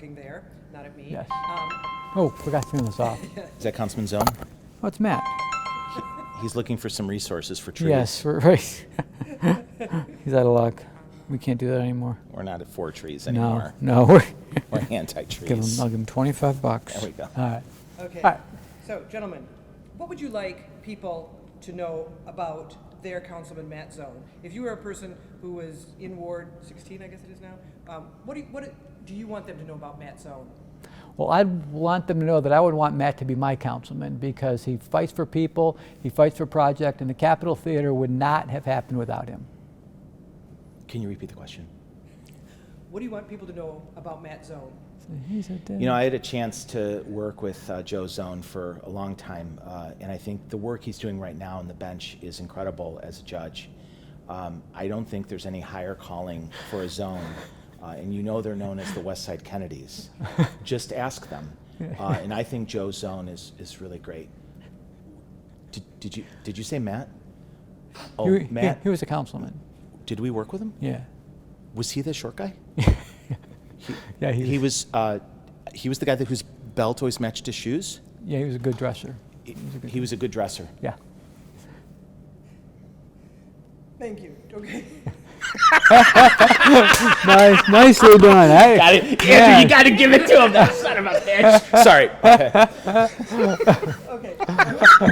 looking there, not at me. Yes. Oh, forgot to turn this off. Is that Councilman Zone? Oh, it's Matt. He's looking for some resources for trees. Yes, right. He's out of luck. We can't do that anymore. We're not at 4 trees anymore. No. We're anti-trees. I'll give him $25. There we go. All right. Okay. All right. So, gentlemen, what would you like people to know about their Councilman Matt Zone? If you were a person who was in Ward 16, I guess it is now, what do you want them to know about Matt Zone? Well, I'd want them to know that I would want Matt to be my councilman because he fights for people, he fights for project, and the Capitol Theater would not have happened without him. Can you repeat the question? What do you want people to know about Matt Zone? You know, I had a chance to work with Joe Zone for a long time, and I think the work he's doing right now on the bench is incredible as a judge. I don't think there's any higher calling for a zone, and you know they're known as the West Side Kennedys. Just ask them. And I think Joe Zone is really great. Did you say Matt? Oh, Matt? He was a councilman. Did we work with him? Yeah. Was he the short guy? Yeah, he was the guy whose belt always matched his shoes. Yeah, he was a good dresser. He was a good dresser. Yeah. Thank you. Okay. Nicely done. Hey. Andrew, you got to give it to him. That son of a bitch. Sorry. Okay.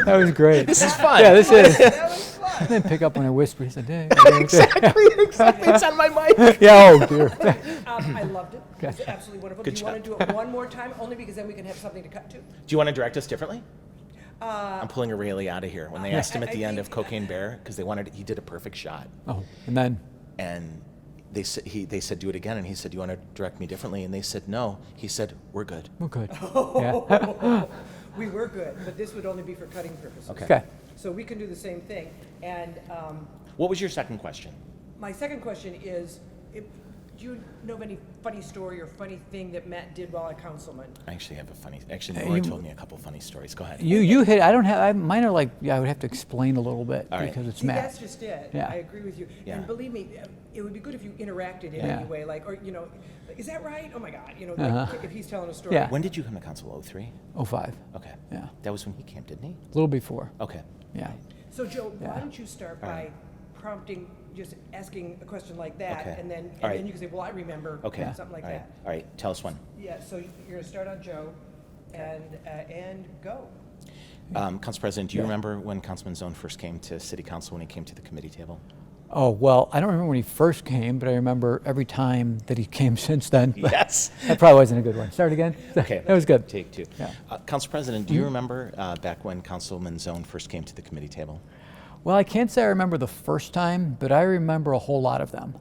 That was great. This is fun. Yeah, this is. That was fun. I didn't pick up when I whispered. He said, hey. Exactly. It's on my mic. Yeah, oh dear. I loved it. It was absolutely wonderful. Good do you want to do it one more time? Only because then we can have something to cut to. Do you want to direct us differently? I'm pulling a Rayleigh out of here. When they asked him at the end of Cocaine Bear, because he did a perfect shot. Oh, and then? And they said, do it again. And he said, do you want to direct me differently? And they said, no. He said, we're good. We're good. Yeah. We were good, but this would only be for cutting purposes. Okay. So we can do the same thing. And What was your second question? my second question is, do you know of any funny story or funny thing that Matt did while a councilman? I actually have Laura told me a couple funny stories. Go ahead. You hit. I don't have. Mine are like. Yeah, I would have to explain a little bit All right. because it's See, Matt. that's just it. Yeah. I agree with you. Yeah. And believe me, it would be good if you interacted in Yeah. any way, like, or, is that right? Oh my God, Uh-huh. if he's telling a story. Yeah. When did you come to council? 03? 05. Okay. Yeah. That was when he came, didn't he? A little before. Okay. Yeah. So Joe, why Yeah. don't you start All by right. prompting, just asking a question like that, Okay. and then All right. you can say, well, I remember, Okay. something like All right. that. All right. Tell us when. Yeah. So you're gonna start on Joe, and go. Council President, do you remember when Councilman Zone first came to City Council, when he came to the committee table? Oh well, I don't remember when he first came, but I remember every time that he came since then. But Yes. That probably wasn't a good one. Start again. Okay. That was good. Take 2. Yeah. Council President, do you remember back when Councilman Zone first came to the committee table? Well, I can't say I remember the first time, but I remember a whole lot of them.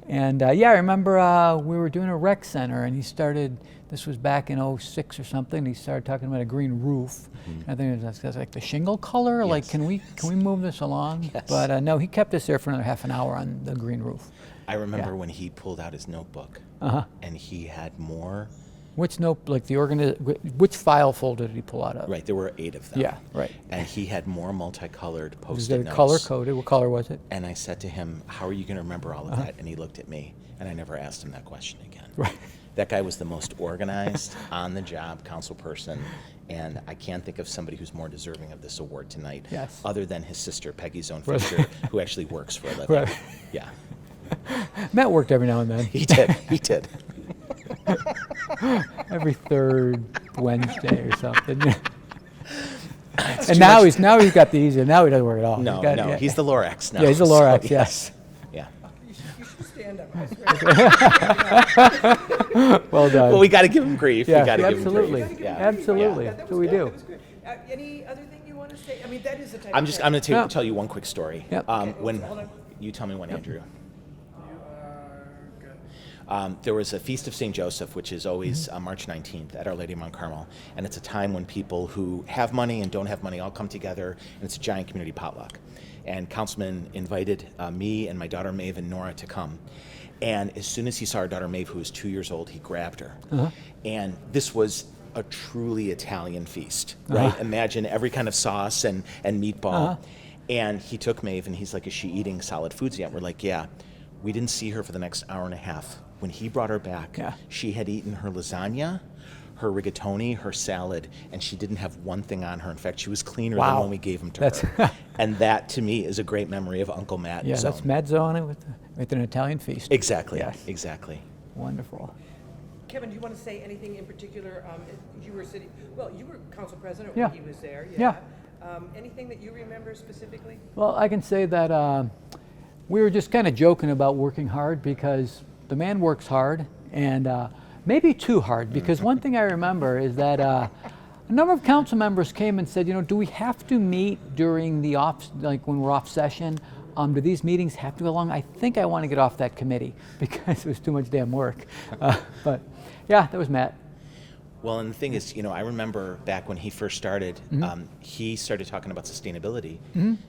Yeah, I remember we were doing a rec center, and he started. This was back in 06 or something. He started talking about a green roof. I think it was like the shingle color. Like, Yes. can we move this along? Yes. But no, he kept us there for another half an hour on the green roof. I remember Yeah. when he pulled out his notebook, Uh-huh. and he had more. Which note, like which file folder did he pull out of? Right, there were 8 of them. Yeah, right. And he had more multicolored Was Post-it it notes. color coded? What color was it? And I said to him, how are you going to remember all of that? And he looked at me, and I never asked him that question again. Right. That guy was the most organized, on-the-job council person, and I can't think of somebody who's more deserving of this award tonight, Yes. other than his sister, Peggy Zone Right. Fisher, who actually works for a living. Right. Yeah, Matt worked every now and then. he did. He did. Every third Wednesday or something. It's And too now much- he's got the easy. Now he doesn't work at all. No, He's got- no, yeah. he's the Lorax now. Yeah, he's a so Lorax. Yes. Yeah. You should stand up. I swear. Well done. Well, we got to give him grief. Yeah, we got to give him absolutely. grief. Yeah. Absolutely. That That's was what we good. do. That was good. Any other thing you want to say? I mean, that is the type. I'm of going to Yeah. tell you one quick story. Yep. When hold on. you tell me when, Andrew. There was a Feast of St. Joseph, which is always March 19th at Our Lady of Mount Carmel. And it's a time when people who have money and don't have money all come together, and it's a giant community potluck. And Councilman invited me and my daughter Maeve and Nora to come. And as soon as he saw our daughter Maeve, who was 2 years old, he grabbed her. And this was a truly Italian feast, right? Imagine every kind of sauce and meatball. And he took Maeve, and he's like, is she eating solid foods yet? We're like, yeah. We didn't see her for the next hour and a half. when he brought her back, Yeah. she had eaten her lasagna, her rigatoni, her salad, and she didn't have one thing on her. In fact, she was cleaner than Wow. when we gave them to That's- her. And that, to me, is a great memory of Uncle Matt. Yeah, Zone. that's Matt Zone with an Italian feast. Exactly. Yes. Exactly. Wonderful. Kevin, do you want to say anything in particular? You were you were council president Yeah. when he was there. Yeah. Anything that you remember specifically? Well, I can say that we were just kind of joking about working hard because the man works hard and maybe too hard, because one thing I remember is that a number of council members came and said, do we have to meet during the like when we're off session? Do these meetings have to go long? I think I want to get off that committee because it was too much damn work. But yeah, that was Matt. Well, and the thing is, I remember back when he first started, he started talking about sustainability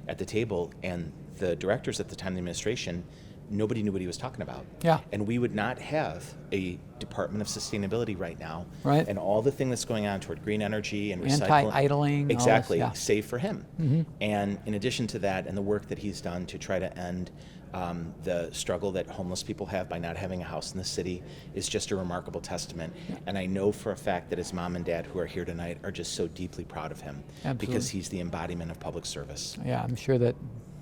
at the table, and the directors at the time, the administration, nobody knew what he was talking about. Yeah. And we would not have a Department of Sustainability right now. Right. And all the thing that's going on toward green energy and recycling. Anti-idling, all this, Exactly. yeah. Save for him. And in addition to that, and the work that he's done to try to end the struggle that homeless people have by not having a house in the city is just a remarkable testament. And I know for a fact that his mom and dad, who are here tonight, are just so deeply proud of him. Absolutely. Because he's the embodiment of public service. Yeah, I'm sure that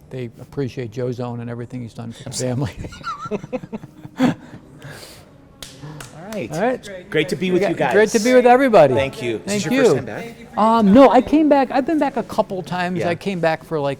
they appreciate Joe Zone and everything he's done for the family. All right. All right. Great to be with you guys. Great to be with everybody. Thank you. Is Thank this you. your first time back? Thank you for No, I came back. I've been back a couple times. Yeah. I came back for like the